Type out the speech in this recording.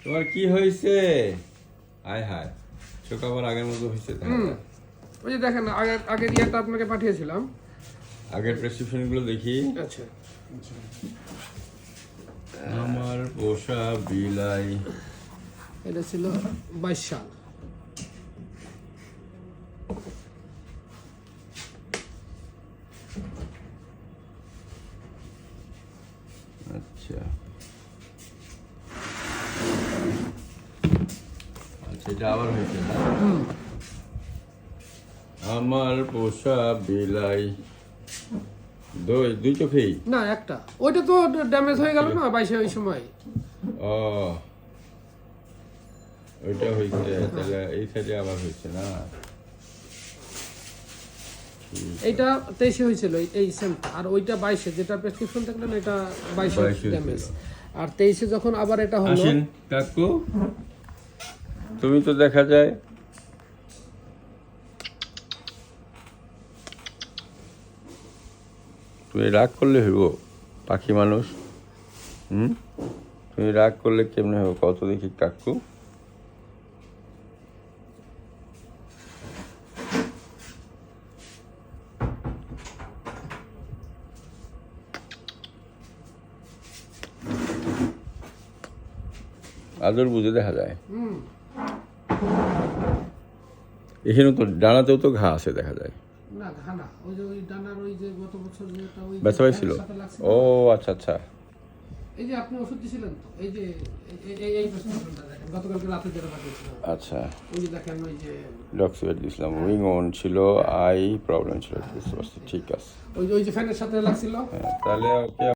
তোমার কি হয়েছে? আয় হায়, চোখ আবার আগের মতো হয়েছে। ওই যে দেখেন আগের ইয়াটা আপনাকে পাঠিয়েছিলাম, আগের প্রেসক্রিপশন গুলো দেখি। আচ্ছা আমার পোষা বিলাই, এটা ছিল 22 সাল। আচ্ছা আচ্ছা, এটা আবার হয়েছে না? আমার পোষা বিলাই, দুই চোখেই? না, একটা, ওইটা তো ড্যামেজ হয়ে গেল না 22 ওই সময়। ও, ওইটা হয়েছে, তাহলে এই সাইডে আবার হয়েছে না? এইটা 23 হয়েছিল এই সেম, আর ওইটা 22 যেটা প্রেসক্রিপশন দেখলেন এটা 22 ড্যামেজ, আর 23 যখন আবার এটা হলো। আসেন কাকু, তুমি তো দেখা যায় তুমি রাগ করলে হইব, পাখি মানুষ। তুমি রাগ করলে কেমনে হইব কত দেখি কাকু? আদর বুঝে দেখা যায়। এখানে তো ডানাতেও তো ঘা আছে দেখা যায়। না, ঘা না, ওই যে ওই ডানার ওই যে গত বছর যেটা ওই ব্যথা হয়েছিল। ও আচ্ছা আচ্ছা, এই যে আপনি ওষুধ দিয়েছিলেন তো, এই যে এই প্রেসক্রিপশনটা দেখেন, গতকালকে রাতে যেটা পাঠিয়েছিলাম। আচ্ছা, ওই যে দেখেন ওই যে ডক্সিভেট দিয়েছিলাম, উইং অন ছিল, আই প্রবলেম ছিল, বুঝতে পারছি, ঠিক আছে। ওই যে ফ্যানের সাথে লাগছিল। হ্যাঁ, তাহলে ওকে